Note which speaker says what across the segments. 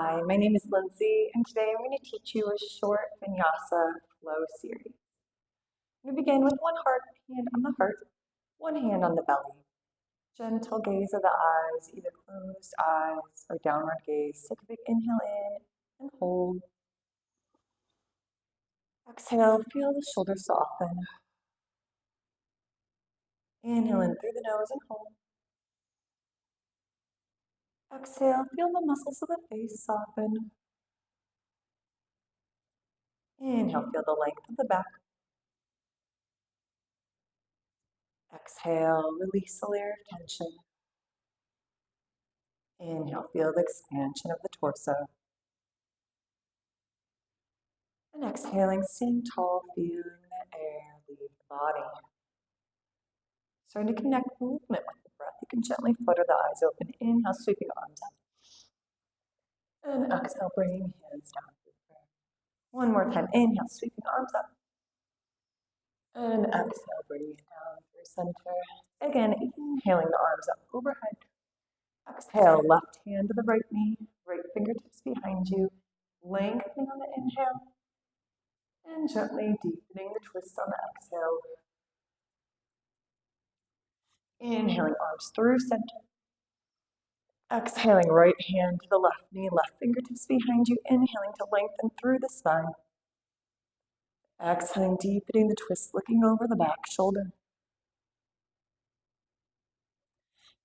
Speaker 1: Hi, my name is Lindsay, and today I'm going to teach you a short Vinyasa flow series. I'm going to begin with one hand on the heart, one hand on the belly. Gentle gaze of the eyes, either closed eyes or downward gaze. Take a big inhale in and hold. Exhale, feel the shoulders soften. Inhale in through the nose and hold. Exhale, feel the muscles of the face soften. Inhale, feel the length of the back. Exhale, release a layer of tension. Inhale, feel the expansion of the torso. And exhaling, staying tall, feeling the air leave the body. Starting to connect movement with the breath. You can gently flutter the eyes open. Inhale, sweeping arms up. And exhale, bringing hands down through prayer. One more time. Inhale, sweeping arms up. And exhale, bringing it down through center. Again, inhaling the arms up overhead. Exhale, left hand to the right knee, right fingertips behind you. Lengthening on the inhale. And gently deepening the twist on the exhale. Inhaling arms through center. Exhaling right hand to the left knee, left fingertips behind you. Inhaling to lengthen through the spine. Exhaling, deepening the twist, looking over the back shoulder.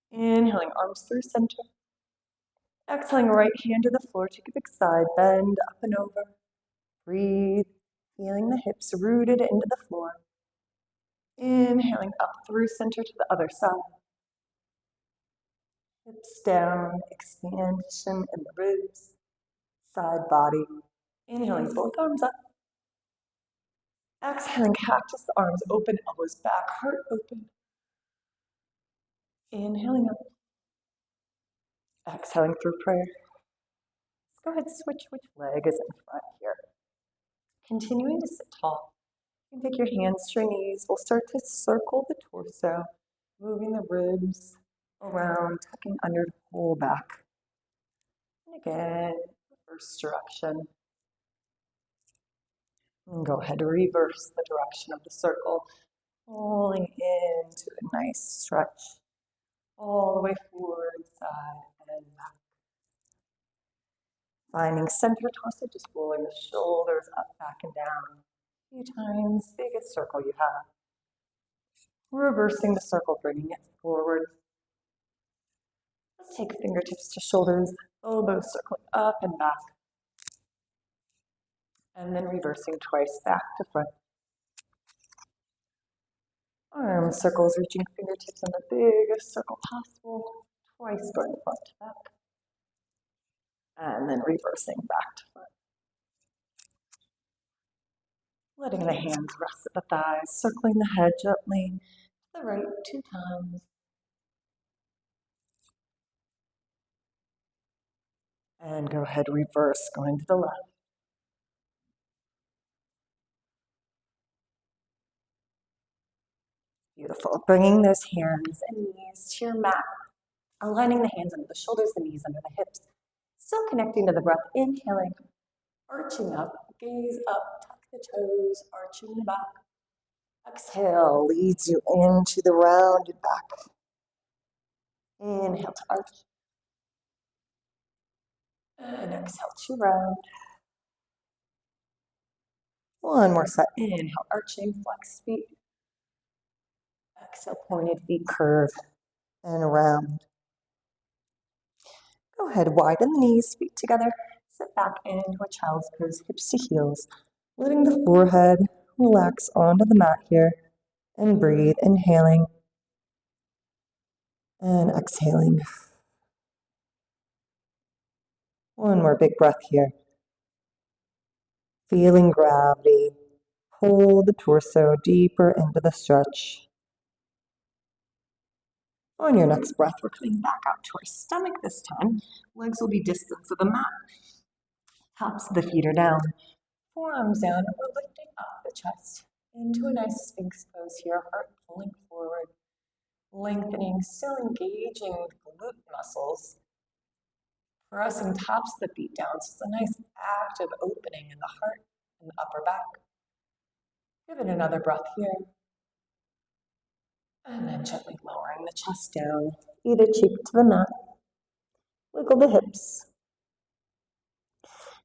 Speaker 1: Inhaling, arms through center. Exhaling, right hand to the floor, take a big side bend, up and over. Breathe, feeling the hips rooted into the floor. Inhaling up through center to the other side. Hips down, expansion in the ribs, side body. Inhaling, both arms up. Exhaling, cactus, the arms open, elbows back, heart open. Inhaling up. Exhaling through prayer. Let's go ahead and switch which leg is in front here. Continuing to sit tall. You can take your hands to your knees. We'll start to circle the torso, moving the ribs around, tucking under to pull back. And again, reverse direction. And go ahead and reverse the direction of the circle, pulling into a nice stretch all the way forward, side, and back. Finding center torso, just rolling the shoulders up, back, and down. A few times, biggest circle you have. Reversing the circle, bringing it forward. Let's take fingertips to shoulders, elbows circling up and back. And then reversing twice, back to front. Arm circles, reaching fingertips in the biggest circle possible. Twice going front to back. And then reversing back to front. Letting the hands rest at the thighs, circling the head gently to the right 2 times. And go ahead, reverse, going to the left. Beautiful. Bringing those hands and knees to your mat. Aligning the hands under the shoulders, the knees under the hips. Still connecting to the breath. Inhaling, arching up, gaze up, tuck the toes, arching the back. Exhale leads you into the rounded back. Inhale to arch. And exhale to round. One more set. Inhale, arching, flex feet. Exhale, pointed feet curve and around. Go ahead, widen the knees, feet together. Sit back into a child's pose, hips to heels. Letting the forehead relax onto the mat here. And breathe, inhaling and exhaling. One more big breath here. Feeling gravity. Pull the torso deeper into the stretch. On your next breath, we're coming back out to our stomach this time. Legs will be distance of the mat. Tops of the feet are down. Forearms down. We're lifting up the chest into a nice sphinx pose here. Heart pulling forward. Lengthening, still engaging the glute muscles. Pressing tops of the feet down, so it's a nice active opening in the heart and the upper back. Give it another breath here. And then gently lowering the chest down, either cheek to the mat. Wiggle the hips.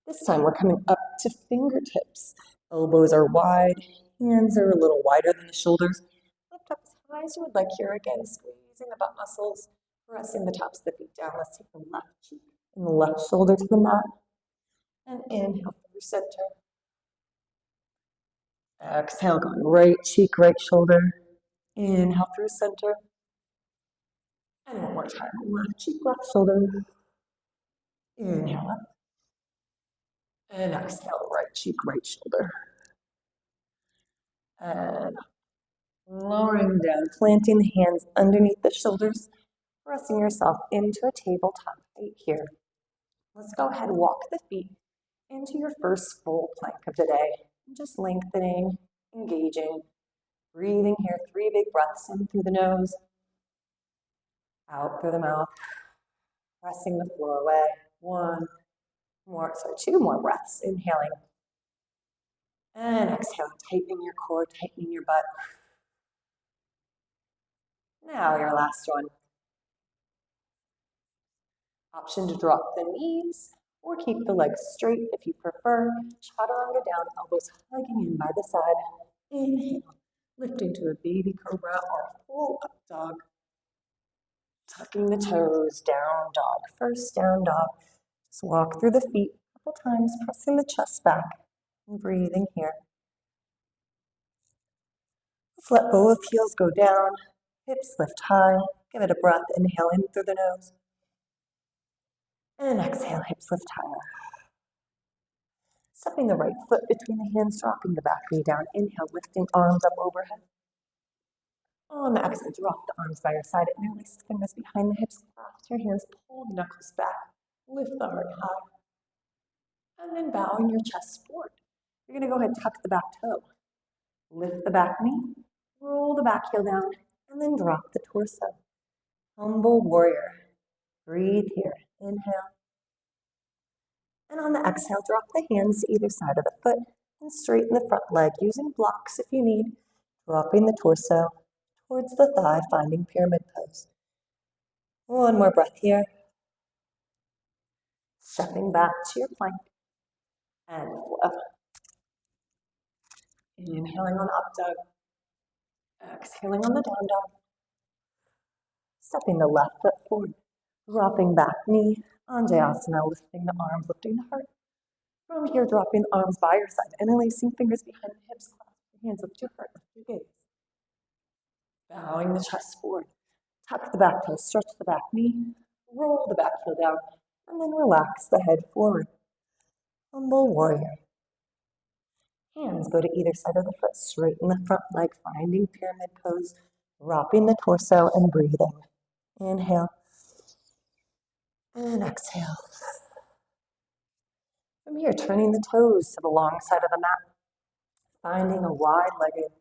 Speaker 1: This time we're coming up to fingertips. Elbows are wide, hands are a little wider than the shoulders. Lift up as high as you would like here. Again, squeezing the butt muscles, pressing the tops of the feet down. Let's take the left cheek and the left shoulder to the mat. And inhale through center. Exhale, going right cheek, right shoulder. Inhale through center. And one more time. Left cheek, left shoulder. Inhale up. And exhale, right cheek, right shoulder. And lowering down, planting the hands underneath the shoulders, pressing yourself into a tabletop height here. Let's go ahead and walk the feet into your first full plank of the day. Just lengthening, engaging, breathing here. 3 big breaths in through the nose, out through the mouth, pressing the floor away. 2 more breaths. Inhaling. And exhale, tightening your core, tightening your butt. Now your last one. Option to drop the knees or keep the legs straight if you prefer. Chaturanga down, elbows hugging in by the side. Inhale, lifting to a baby cobra or a full up dog. Tucking the toes, down dog. First down dog. Just walk through the feet a couple times, pressing the chest back and breathing here. Let's let both heels go down, hips lift high. Give it a breath, inhale in through the nose. And exhale, hips lift higher. Stepping the right foot between the hands, dropping the back knee down. Inhale, lifting arms up overhead. On the exhale, drop the arms by your side. Interlace the fingers behind the hips. Clasp your hands, pull the knuckles back. Lift the heart high. And then bowing your chest forward. You're going to go ahead and tuck the back toe. Lift the back knee. Roll the back heel down. And then drop the torso. Humble warrior. Breathe here. Inhale. And on the exhale, drop the hands to either side of the foot and straighten the front leg using blocks if you need. Dropping the torso towards the thigh, finding pyramid pose. One more breath here. Stepping back to your plank. And flow. Inhaling on up dog. Exhaling on the down dog. Stepping the left foot forward. Dropping back knee. Anjayasana, lifting the arms, lifting the heart. From here, dropping the arms by your side, interlacing fingers behind the hips, clasp your hands, lift your heart, lift your gaze. Bowing the chest forward. Tuck the back toe, stretch the back knee, roll the back heel down, and then relax the head forward. Humble warrior. Hands go to either side of the foot, straighten the front leg, finding pyramid pose, dropping the torso and breathing. Inhale. And exhale. From here, turning the toes to the long side of the mat, finding a wide-legged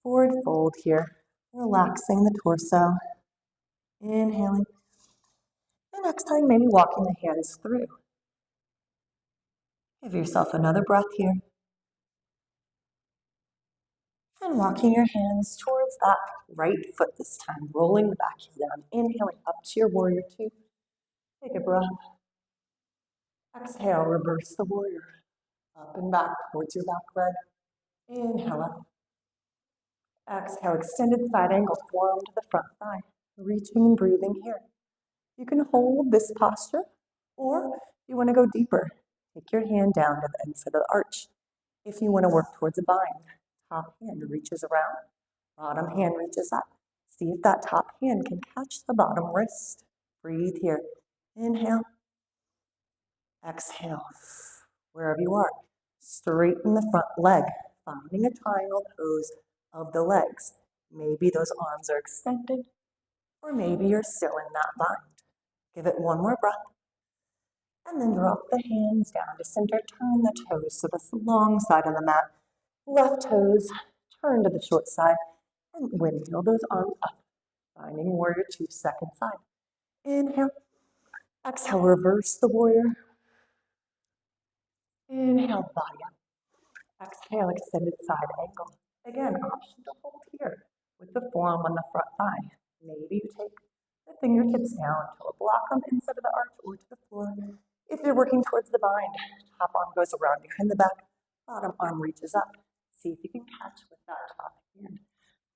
Speaker 1: forward fold here, relaxing the torso, inhaling, and next time maybe walking the hands through. Give yourself another breath here, and walking your hands towards that right foot this time, rolling the back heel down, inhaling up to your warrior 2. Take a breath. Exhale, reverse the warrior. Up and back towards your back leg. Inhale up. Exhale, extended side angle, forearm to the front thigh. Reaching and breathing here. You can hold this posture, or you want to go deeper. Take your hand down to the inside of the arch. If you want to work towards a bind, top hand reaches around, bottom hand reaches up. See if that top hand can catch the bottom wrist. Breathe here. Inhale. Exhale. Wherever you are, straighten the front leg, finding a triangle pose of the legs. Maybe those arms are extended, or maybe you're still in that bind. Give it one more breath. And then drop the hands down to center. Turn the toes to the long side of the mat. Left toes, turn to the short side. And windmill those arms up. Finding warrior 2, second side. Inhale. Exhale, reverse the warrior. Inhale, body up. Exhale, extended side angle. Again, option to hold here with the forearm on the front thigh. Maybe you take the fingertips down to block them inside of the arch or to the floor. If you're working towards the bind, top arm goes around behind the back, bottom arm reaches up. See if you can catch with that top hand.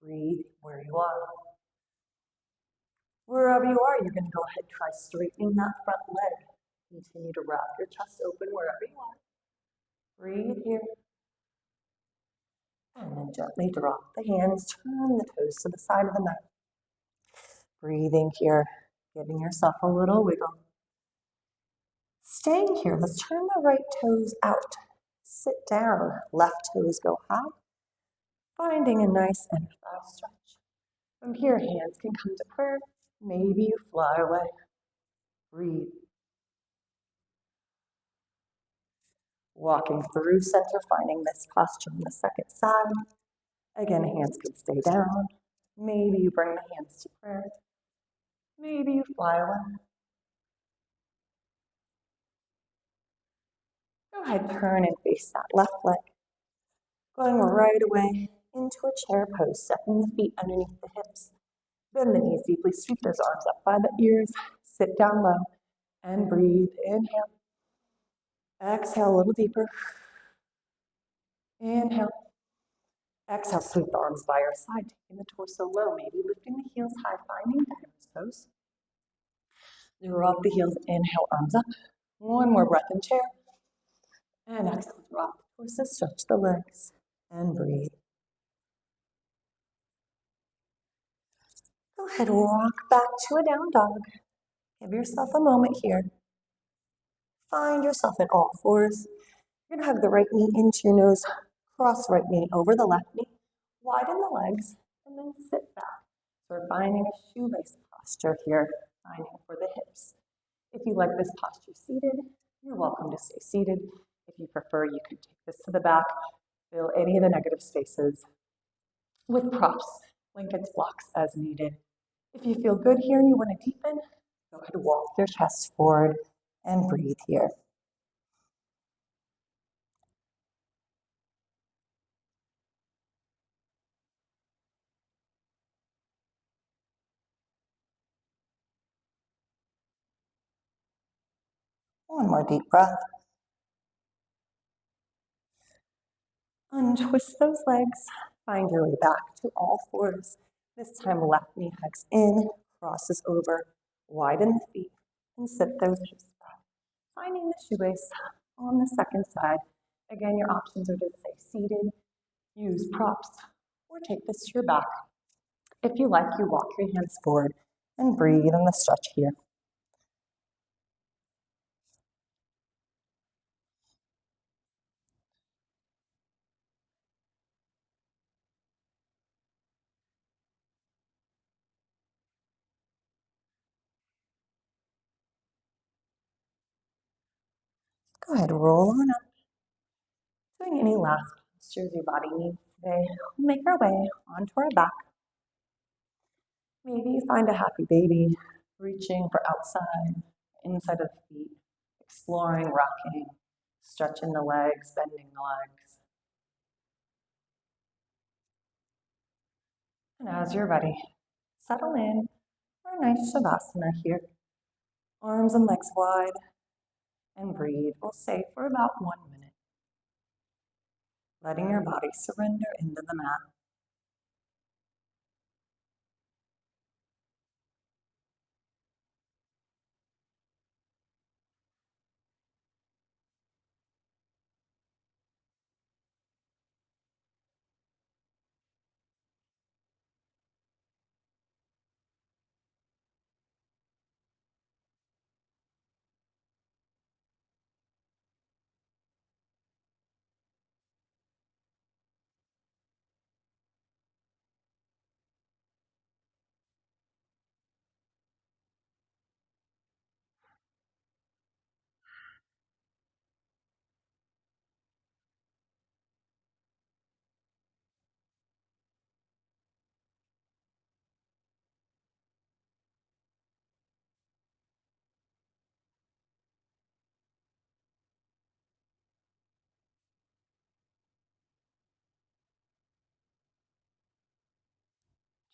Speaker 1: Breathe where you are. Wherever you are, you're going to go ahead and try straightening that front leg. Continue to wrap your chest open wherever you are. Breathe here. And then gently drop the hands, turn the toes to the side of the mat. Breathing here, giving yourself a little wiggle. Staying here, let's turn the right toes out. Sit down, left toes go high. Finding a nice and fast stretch. From here, hands can come to prayer. Maybe you fly away. Breathe. Walking through center, finding this posture on the second side. Again, hands can stay down. Maybe you bring the hands to prayer. Maybe you fly away. Go ahead, turn and face that left leg. Going right away into a chair pose, stepping the feet underneath the hips. Bend the knees deeply, sweep those arms up by the ears. Sit down low and breathe. Inhale. Exhale a little deeper. Inhale. Exhale, sweep the arms by your side, taking the torso low, maybe lifting the heels high, finding diamond pose. Drop the heels, inhale, arms up. One more breath in chair. And exhale, drop the torso, stretch the legs, and breathe. Go ahead, walk back to a down dog. Give yourself a moment here. Find yourself in all fours. You're going to hug the right knee into your nose, cross right knee over the left knee, widen the legs, and then sit back. So we're finding a shoelace posture here, finding for the hips. If you like this posture seated, you're welcome to stay seated. If you prefer, you can take this to the back, fill any of the negative spaces with props, blankets, blocks as needed. If you feel good here and you want to deepen, go ahead and walk your chest forward and breathe here. One more deep breath. Untwist those legs. Find your way back to all fours. This time left knee hugs in, crosses over, widen the feet, and sit those hips back. Finding the shoelace on the second side. Again, your options are to stay seated, use props, or take this to your back. If you like, you walk your hands forward and breathe in the stretch here. Go ahead, roll on up. Doing any last postures your body needs today. We'll make our way onto our back. Maybe you find a happy baby, reaching for outside, inside of the feet, exploring, rocking, stretching the legs, bending the legs. And as you're ready, settle in for a nice Shavasana here. Arms and legs wide, and breathe. We'll stay for about 1 minute, letting your body surrender into the mat.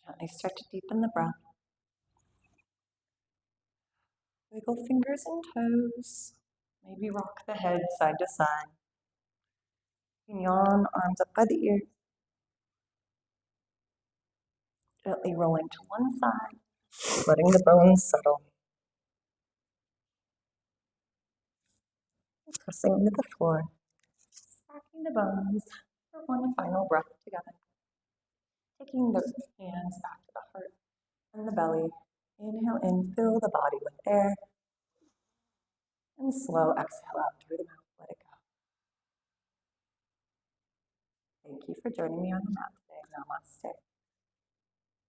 Speaker 1: Gently start to deepen the breath. Wiggle fingers and toes. Maybe rock the head side to side. Yawn, arms up by the ears. Gently rolling to one side, letting the bones settle. Pressing into the floor, stacking the bones for one final breath together. Taking the hands back to the heart and the belly. Inhale in, fill the body with air. And slow exhale out through the mouth, let it go. Thank you for joining me on the mat today. Namaste.